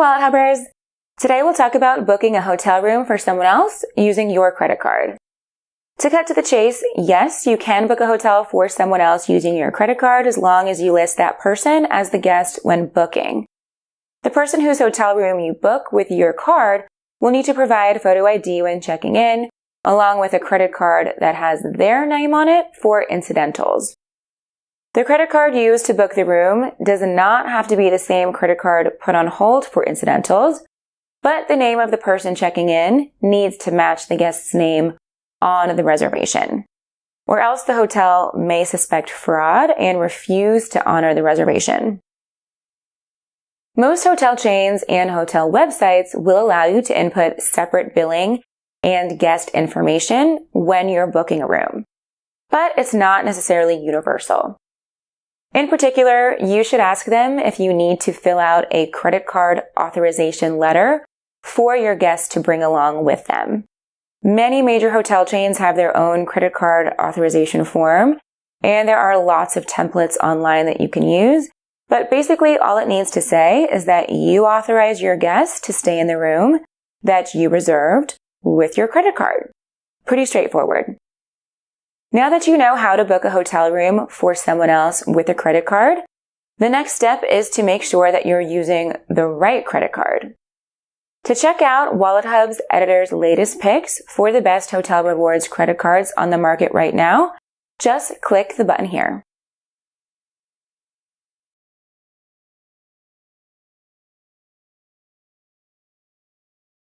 Wallet Hubbers! Today we'll talk about booking a hotel room for someone else using your credit card. To cut to the chase, yes, you can book a hotel for someone else using your credit card as long as you list that person as the guest when booking. The person whose hotel room you book with your card will need to provide photo ID when checking in, along with a credit card that has their name on it for incidentals. The credit card used to book the room does not have to be the same credit card put on hold for incidentals, but the name of the person checking in needs to match the guest's name on the reservation, or else the hotel may suspect fraud and refuse to honor the reservation. Most hotel chains and hotel websites will allow you to input separate billing and guest information when you're booking a room, but it's not necessarily universal. In particular, you should ask them if you need to fill out a credit card authorization letter for your guests to bring along with them. Many major hotel chains have their own credit card authorization form, and there are lots of templates online that you can use. But basically, all it needs to say is that you authorize your guests to stay in the room that you reserved with your credit card. Pretty straightforward. Now that you know how to book a hotel room for someone else with a credit card, the next step is to make sure that you're using the right credit card. To check out WalletHub's editor's latest picks for the best hotel rewards credit cards on the market right now, just click the button here.